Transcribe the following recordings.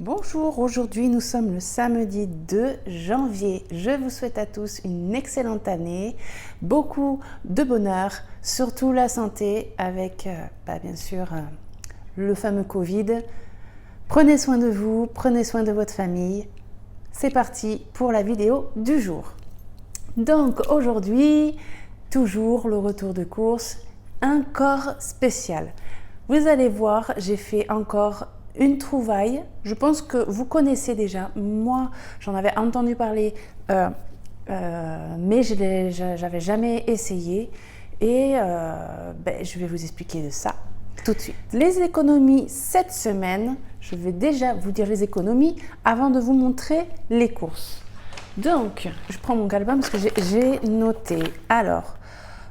Bonjour, aujourd'hui nous sommes le samedi 2 janvier. Je vous souhaite à tous une excellente année, beaucoup de bonheur, surtout la santé avec bien sûr le fameux Covid. Prenez soin de vous, prenez soin de votre famille. C'est parti pour la vidéo du jour. Donc aujourd'hui, toujours le retour de course, un corps spécial. Vous allez voir, j'ai fait encore une trouvaille. Je pense que vous connaissez déjà. Moi, j'en avais entendu parler, mais je n'avais jamais essayé. Et je vais vous expliquer de ça tout de suite. Les économies cette semaine, je vais déjà vous dire les économies avant de vous montrer les courses. Donc, je prends mon calepin parce que j'ai noté. Alors,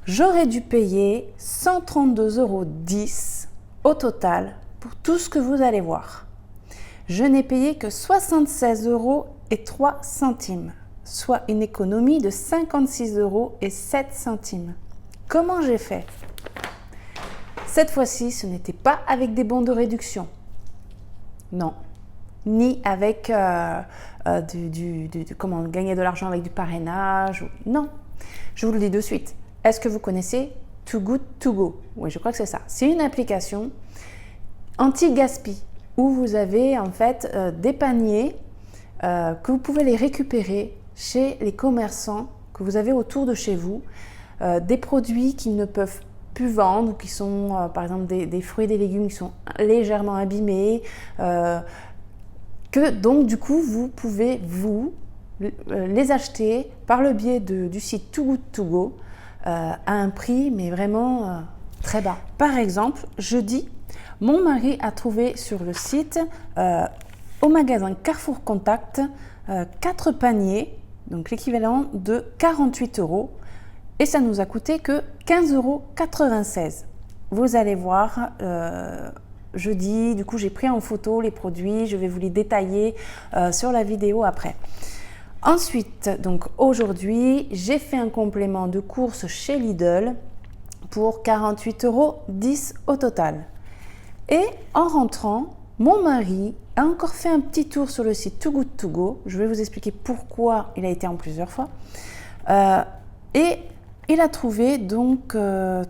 j'aurais dû payer 132,10 € au total pour tout ce que vous allez voir. Je n'ai payé que 76,03 €, soit une économie de 56,07 €. Comment j'ai fait? Cette fois-ci, ce n'était pas avec des bons de réduction. Non. Ni avec comment gagner de l'argent avec du parrainage. Non. Je vous le dis de suite. Est-ce que vous connaissez Too Good To Go? Oui, je crois que c'est ça. C'est une application anti-gaspi où vous avez en fait des paniers que vous pouvez les récupérer chez les commerçants que vous avez autour de chez vous, des produits qui ne peuvent plus vendre, qui sont par exemple des fruits et des légumes qui sont légèrement abîmés, que donc du coup vous pouvez les acheter par le biais du site Too Good To Go à un prix mais vraiment très bas. Par exemple, jeudi, mon mari a trouvé sur le site, au magasin Carrefour Contact, 4 paniers, donc l'équivalent de 48 € et ça nous a coûté que 15,96 €. Vous allez voir, jeudi, du coup j'ai pris en photo les produits, je vais vous les détailler sur la vidéo après. Ensuite, donc aujourd'hui, j'ai fait un complément de course chez Lidl pour 48,10 € au total. Et en rentrant, mon mari a encore fait un petit tour sur le site Too Good To Go. Je vais vous expliquer pourquoi il a été en plusieurs fois. Et il a trouvé donc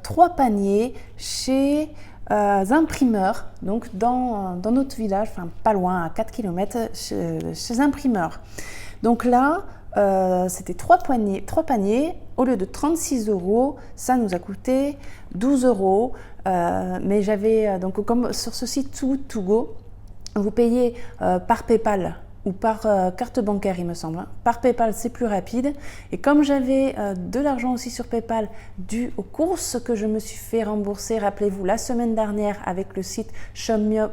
3 paniers chez un primeur, donc dans notre village, enfin pas loin, à 4 km, chez un primeur. Donc là, c'était 3 paniers, au lieu de 36 €, ça nous a coûté 12 €. Mais j'avais, donc comme sur ce site Too Good To Go, vous payez par PayPal ou par carte bancaire, il me semble. Par PayPal, c'est plus rapide. Et comme j'avais de l'argent aussi sur PayPal dû aux courses que je me suis fait rembourser, rappelez-vous, la semaine dernière avec le site Shopmium,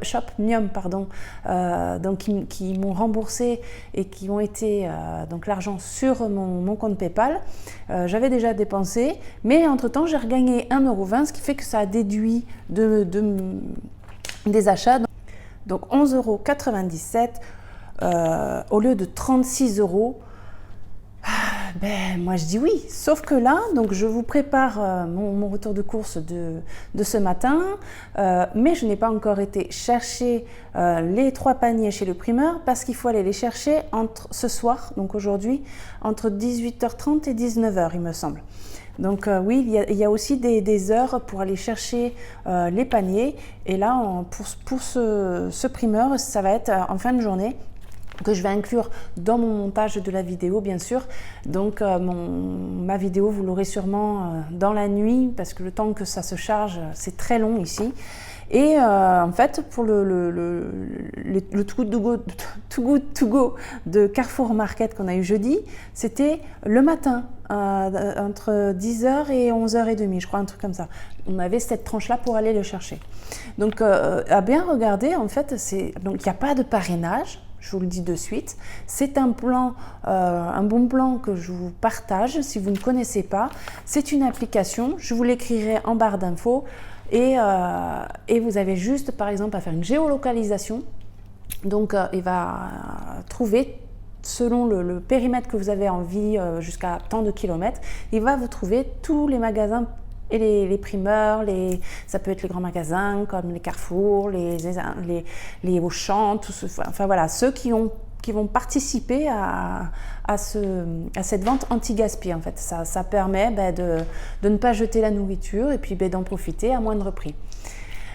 donc qui m'ont remboursé et qui ont été donc l'argent sur mon compte PayPal. J'avais déjà dépensé, mais entre-temps, j'ai regagné 1,20 €, ce qui fait que ça a déduit des achats. Donc 11,97 € au lieu de 36 €. Moi je dis oui, sauf que là, donc je vous prépare mon retour de course de ce matin, mais je n'ai pas encore été chercher les 3 paniers chez le primeur parce qu'il faut aller les chercher ce soir, donc aujourd'hui, entre 18h30 et 19h il me semble. Donc oui, il y a aussi des heures pour aller chercher les paniers, et là pour ce primeur, ça va être en fin de journée, que je vais inclure dans mon montage de la vidéo bien sûr. Donc ma vidéo, vous l'aurez sûrement dans la nuit parce que le temps que ça se charge, c'est très long ici. Et en fait, pour le Too Good To Go de Carrefour Market qu'on a eu jeudi, c'était le matin, entre 10h et 11h30, je crois, un truc comme ça. On avait cette tranche-là pour aller le chercher. Donc, à bien regarder, en fait, donc il n'y a pas de parrainage. Je vous le dis de suite, c'est un plan, un bon plan que je vous partage si vous ne connaissez pas. C'est une application, je vous l'écrirai en barre d'infos, et vous avez juste par exemple à faire une géolocalisation. Donc il va trouver, selon le périmètre que vous avez envie, jusqu'à tant de kilomètres, il va vous trouver tous les magasins Et les primeurs, ça peut être les grands magasins comme les Carrefour, les Auchan, enfin voilà, ceux qui vont participer à cette vente anti-gaspi en fait. Ça permet de ne pas jeter la nourriture et puis d'en profiter à moindre prix.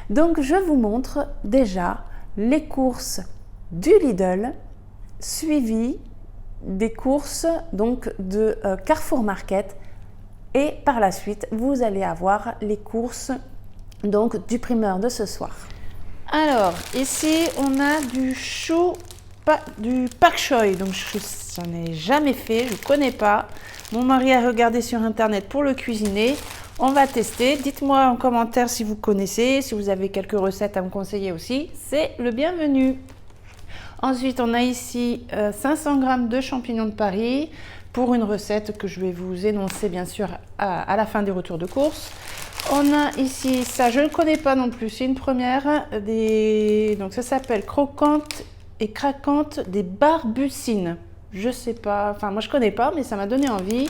Donc je vous montre déjà les courses du Lidl suivies des courses donc de Carrefour Market, et par la suite vous allez avoir les courses donc du primeur de ce soir. Alors ici on a du pak choi, donc je n'en ai jamais fait, je ne connais pas. Mon mari a regardé sur internet pour le cuisiner. On va tester. Dites-moi en commentaire si vous connaissez, si vous avez quelques recettes à me conseiller aussi, c'est le bienvenu. Ensuite, on a ici 500 g de champignons de Paris pour une recette que je vais vous énoncer bien sûr à la fin du retour de course. On a ici, ça je ne connais pas non plus, c'est une première, donc ça s'appelle croquante et craquante des barbucines. Je sais pas, enfin moi je connais pas, mais ça m'a donné envie.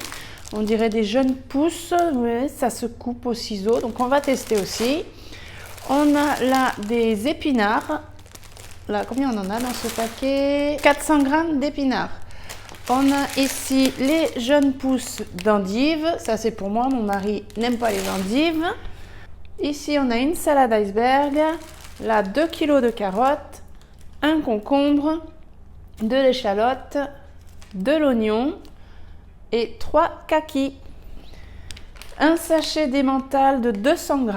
On dirait des jeunes pousses, ouais, ça se coupe au ciseau, donc on va tester aussi. On a là des épinards. Là, combien on en a dans ce paquet? 400 g d'épinards. On a ici les jeunes pousses d'endives. Ça, c'est pour moi. Mon mari n'aime pas les endives. Ici, on a une salade iceberg. Là, 2 kg de carottes, un concombre, de l'échalote, de l'oignon et 3 kakis. Un sachet d'emmental de 200 g.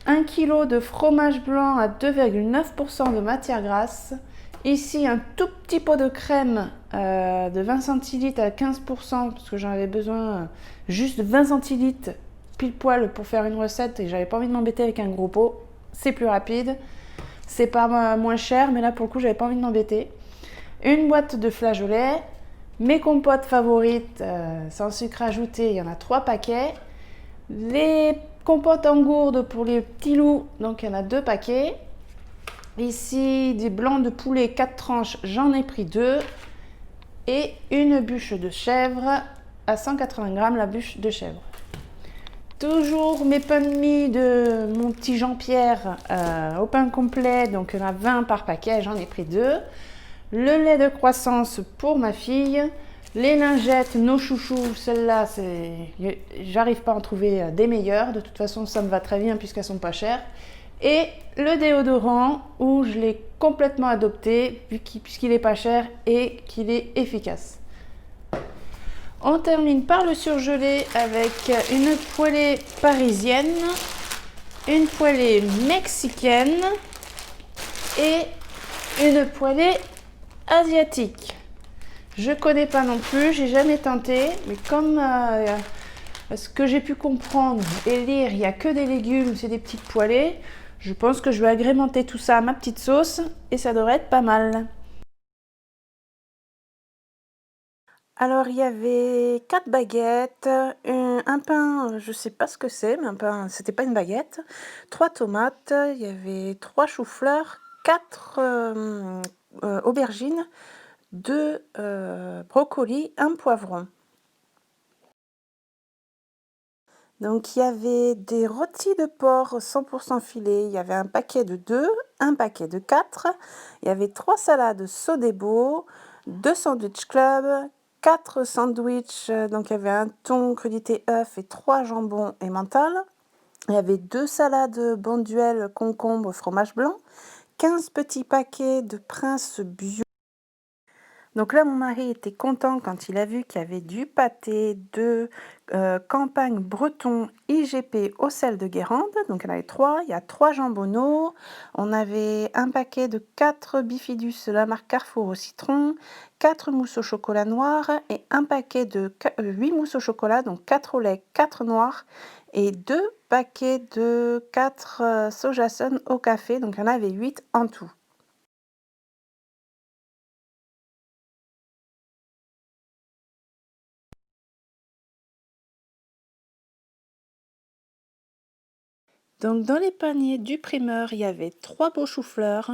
1 kg de fromage blanc à 2,9% de matière grasse. Ici, un tout petit pot de crème de 20 centilitres à 15%, parce que j'en avais besoin juste de 20 centilitres pile poil pour faire une recette et j'avais pas envie de m'embêter avec un gros pot. C'est plus rapide, c'est pas moins cher, mais là pour le coup, j'avais pas envie de m'embêter. Une boîte de flageolets. Mes compotes favorites, sans sucre ajouté, il y en a 3 paquets. Les compotes en gourde pour les petits loups, donc il y en a 2 paquets. Ici, des blancs de poulet 4 tranches, j'en ai pris 2. Et une bûche de chèvre à 180 g, la bûche de chèvre. Toujours mes pains de mie de mon petit Jean-Pierre au pain complet, donc il y en a 20 par paquet, j'en ai pris 2. Le lait de croissance pour ma fille. Les lingettes, nos chouchous, celles-là, j'arrive pas à en trouver des meilleures. De toute façon, ça me va très bien puisqu'elles sont pas chères. Et le déodorant, où je l'ai complètement adopté puisqu'il est pas cher et qu'il est efficace. On termine par le surgelé avec une poêlée parisienne, une poêlée mexicaine et une poêlée asiatique. Je connais pas non plus, j'ai jamais tenté, mais comme ce que j'ai pu comprendre et lire, il n'y a que des légumes, c'est des petites poêlées. Je pense que je vais agrémenter tout ça à ma petite sauce et ça devrait être pas mal. Alors il y avait 4 baguettes, un pain, je sais pas ce que c'est, mais un pain, c'était pas une baguette, 3 tomates, il y avait 3 choux-fleurs, 4 aubergines, 2 brocolis, un poivron. Donc il y avait des rôtis de porc 100% filet, il y avait un paquet de 2, un paquet de 4, il y avait 3 salades Sodebo, 2 sandwich club, 4 sandwichs, donc il y avait un thon, crudité, œuf et 3 jambons et mental. Il y avait 2 salades Bonduelle, concombre, fromage blanc, 15 petits paquets de Prince bio. Donc là, mon mari était content quand il a vu qu'il y avait du pâté de campagne breton IGP au sel de Guérande. Donc il y en avait 3. Il y a 3 jambonneaux. On avait un paquet de 4 bifidus de la marque Carrefour au citron, 4 mousses au chocolat noir et un paquet de 8 mousses au chocolat, donc 4 au lait, 4 noirs et 2 paquets de 4 sojason au café. Donc il y en avait 8 en tout. Donc dans les paniers du primeur, il y avait 3 beaux choux-fleurs,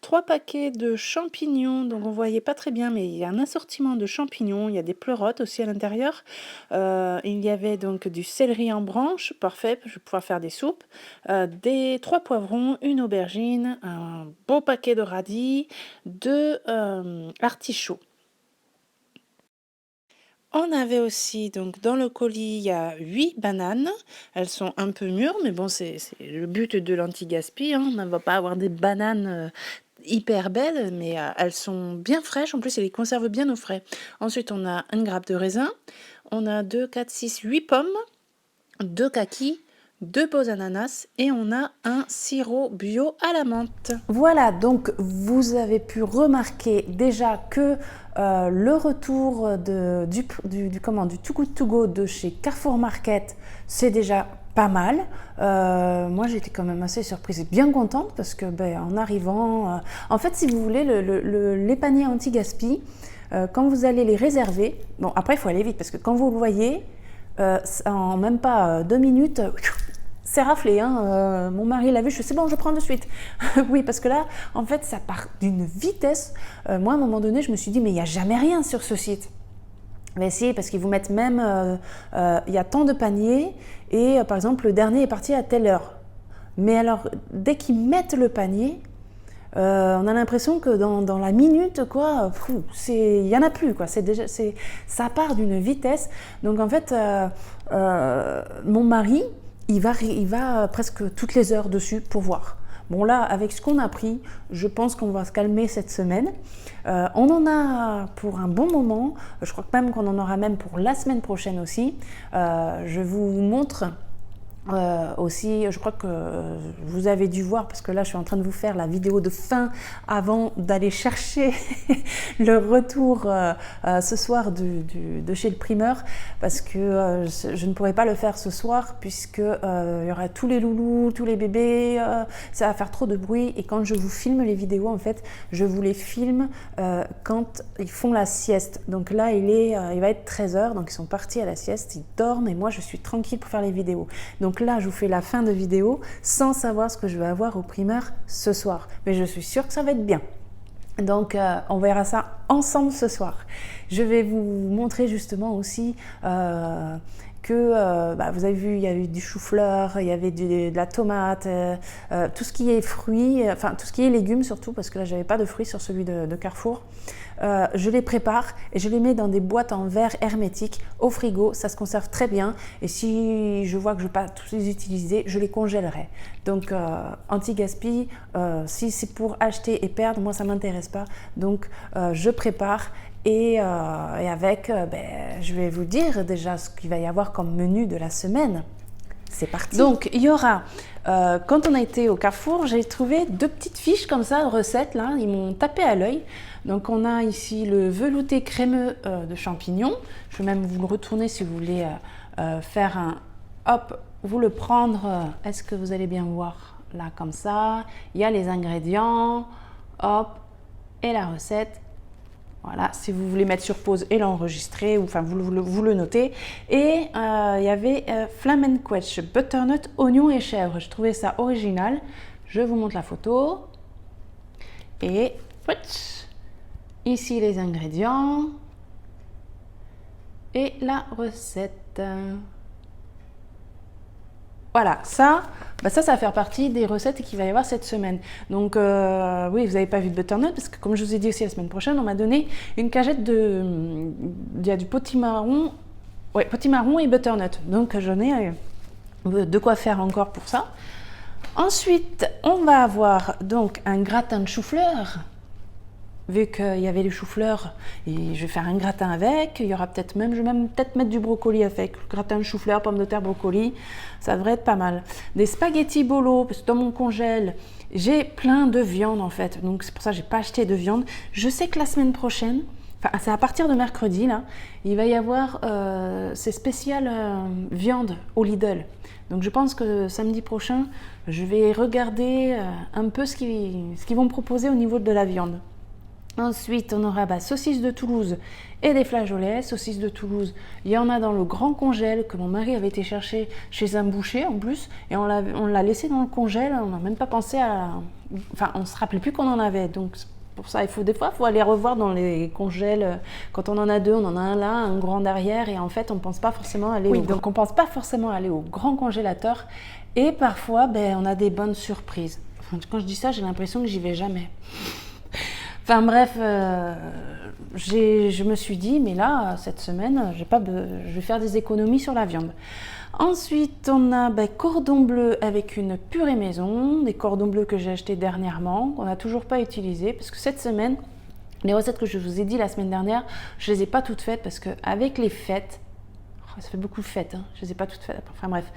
3 paquets de champignons, donc on voyait pas très bien, mais il y a un assortiment de champignons, il y a des pleurotes aussi à l'intérieur. Il y avait donc du céleri en branche, parfait, je vais pouvoir faire des soupes, des 3 poivrons, une aubergine, un beau paquet de radis, 2 artichauts. On avait aussi, donc dans le colis, il y a 8 bananes. Elles sont un peu mûres, mais bon, c'est le but de l'anti-gaspi, hein. On ne va pas avoir des bananes hyper belles, mais elles sont bien fraîches. En plus, elles les conservent bien au frais. Ensuite, on a une grappe de raisin. On a 2, 4, 6, 8 pommes, 2 kakis, 2 beaux ananas et on a un sirop bio à la menthe. Voilà, donc vous avez pu remarquer déjà que le retour du Too Good To Go de chez Carrefour Market, c'est déjà pas mal. Moi, j'étais quand même assez surprise et bien contente parce que en arrivant... en fait, si vous voulez, les paniers anti-gaspi, quand vous allez les réserver... Bon, après, il faut aller vite parce que quand vous le voyez, en même pas 2 minutes... c'est raflé, hein. Mon mari l'a vu, je fais c'est bon, je prends de suite. Oui, parce que là, en fait, ça part d'une vitesse. Moi, à un moment donné, je me suis dit, mais il n'y a jamais rien sur ce site. Mais si, parce qu'ils vous mettent même, il y a tant de paniers, et par exemple, le dernier est parti à telle heure. Mais alors, dès qu'ils mettent le panier, on a l'impression que dans la minute, quoi, il n'y en a plus, quoi. Ça part d'une vitesse. Donc, en fait, mon mari, il va presque toutes les heures dessus pour voir. Bon là, avec ce qu'on a pris, je pense qu'on va se calmer cette semaine. On en a pour un bon moment. Je crois que même qu'on en aura même pour la semaine prochaine aussi. Je vous montre aussi, je crois que vous avez dû voir, parce que là je suis en train de vous faire la vidéo de fin avant d'aller chercher le retour ce soir de chez le primeur, parce que je ne pourrai pas le faire ce soir puisque il y aura tous les loulous, tous les bébés, ça va faire trop de bruit, et quand je vous filme les vidéos, en fait je vous les filme quand ils font la sieste. Donc là il va être 13h, donc ils sont partis à la sieste, ils dorment et moi je suis tranquille pour faire les vidéos. Donc là, je vous fais la fin de vidéo sans savoir ce que je vais avoir au primeur ce soir. Mais je suis sûre que ça va être bien. Donc, on verra ça ensemble ce soir. Je vais vous montrer justement aussi que vous avez vu, il y a eu du chou-fleur, il y avait de la tomate, tout ce qui est fruits, enfin tout ce qui est légumes surtout, parce que là, j'avais pas de fruits sur celui de Carrefour. Je les prépare et je les mets dans des boîtes en verre hermétique au frigo, ça se conserve très bien, et si je vois que je ne vais pas tous les utiliser, je les congèlerai. Donc anti-gaspi, si c'est pour acheter et perdre, moi ça ne m'intéresse pas, donc je prépare. Et avec, je vais vous dire déjà ce qu'il va y avoir comme menu de la semaine. C'est parti. Donc, il y aura, quand on a été au Carrefour, j'ai trouvé 2 petites fiches comme ça, de recettes, là, ils m'ont tapé à l'œil. Donc, on a ici le velouté crémeux de champignons. Je vais même vous le retourner si vous voulez faire un, hop, vous le prendre. Est-ce que vous allez bien voir, là, comme ça. Il y a les ingrédients, hop, et la recette. Voilà, si vous voulez mettre sur pause et l'enregistrer, ou enfin vous le notez. Et il y avait Flamenquetch, butternut, oignon et chèvre. Je trouvais ça original. Je vous montre la photo. Et ici les ingrédients et la recette. Voilà, ça va faire partie des recettes qu'il va y avoir cette semaine. Donc oui, vous n'avez pas vu de butternut, parce que comme je vous ai dit aussi la semaine prochaine, on m'a donné une cagette il y a du potimarron, ouais, potimarron et butternut. Donc j'en ai de quoi faire encore pour ça. Ensuite, on va avoir donc un gratin de chou-fleur. Vu qu'il y avait les choux-fleurs, et je vais faire un gratin avec. Il y aura peut-être même, je vais même peut-être mettre du brocoli avec. Gratin de chou-fleur, pommes de terre, brocoli, ça devrait être pas mal. Des spaghettis bolo, parce que dans mon congèle, j'ai plein de viande en fait. Donc c'est pour ça que j'ai pas acheté de viande. Je sais que la semaine prochaine, enfin c'est à partir de mercredi là, il va y avoir ces spéciales viande au Lidl. Donc je pense que samedi prochain, je vais regarder un peu ce qu'ils vont me proposer au niveau de la viande. Ensuite, on aura saucisses de Toulouse et des flageolets. Saucisses de Toulouse, il y en a dans le grand congèle que mon mari avait été chercher chez un boucher en plus. Et on l'a laissé dans le congèle, on n'a même pas pensé à... Enfin, on ne se rappelait plus qu'on en avait. Donc, pour ça, des fois, il faut aller revoir dans les congèles. Quand on en a deux, on en a un là, un grand derrière. Et en fait, on ne pense pas forcément aller donc on pense pas forcément aller au grand congélateur. Et parfois, on a des bonnes surprises. Enfin, quand je dis ça, j'ai l'impression que j'y vais jamais. Enfin bref, je me suis dit, mais là, cette semaine, je vais faire des économies sur la viande. Ensuite, on a cordon bleu avec une purée maison, des cordons bleus que j'ai achetés dernièrement, qu'on n'a toujours pas utilisés, parce que cette semaine, les recettes que je vous ai dit la semaine dernière, je ne les ai pas toutes faites, parce qu'avec les fêtes, ça fait beaucoup de fêtes, hein, je ne les ai pas toutes faites, enfin bref.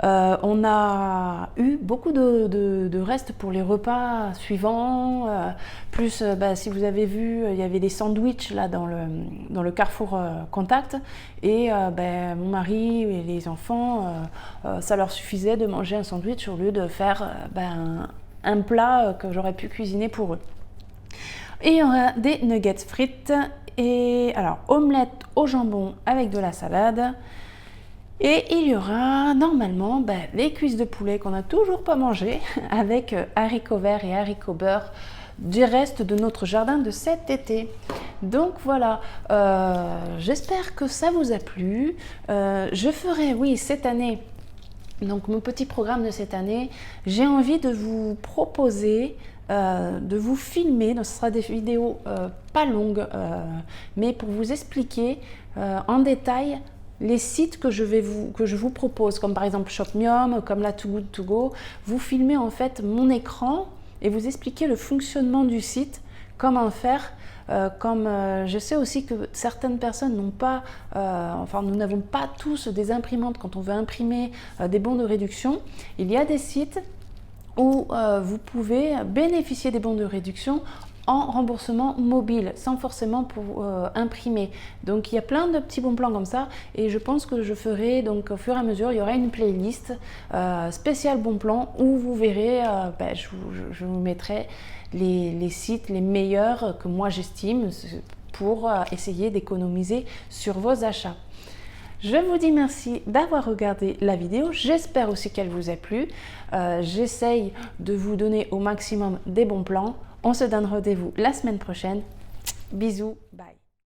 On a eu beaucoup de restes pour les repas suivants, plus si vous avez vu, il y avait des sandwichs là dans le Carrefour Contact et mon mari et les enfants, ça leur suffisait de manger un sandwich au lieu de faire un plat que j'aurais pu cuisiner pour eux. Et il y aura des nuggets frites et alors omelette au jambon avec de la salade. Et il y aura normalement les cuisses de poulet qu'on n'a toujours pas mangées avec haricots verts et haricots beurre du reste de notre jardin de cet été. Donc voilà, j'espère que ça vous a plu. Je ferai, oui, cette année, donc mon petit programme de cette année, j'ai envie de vous proposer de vous filmer, donc ce sera des vidéos pas longues, mais pour vous expliquer en détail les sites que je vous propose, comme par exemple Shopmium, comme la Too Good To Go. Vous filmez en fait mon écran et vous expliquez le fonctionnement du site, comment faire. Je sais aussi que certaines personnes n'ont pas, nous n'avons pas tous des imprimantes quand on veut imprimer des bons de réduction. Il y a des sites où vous pouvez bénéficier des bons de réduction en remboursement mobile, sans forcément imprimer. Donc il y a plein de petits bons plans comme ça et je pense que je ferai, donc au fur et à mesure, il y aura une playlist spéciale bons plans où vous verrez, je vous mettrai les sites les meilleurs que moi j'estime pour essayer d'économiser sur vos achats. Je vous dis merci d'avoir regardé la vidéo, j'espère aussi qu'elle vous a plu. J'essaye de vous donner au maximum des bons plans. On se donne rendez-vous la semaine prochaine. Bisous, bye.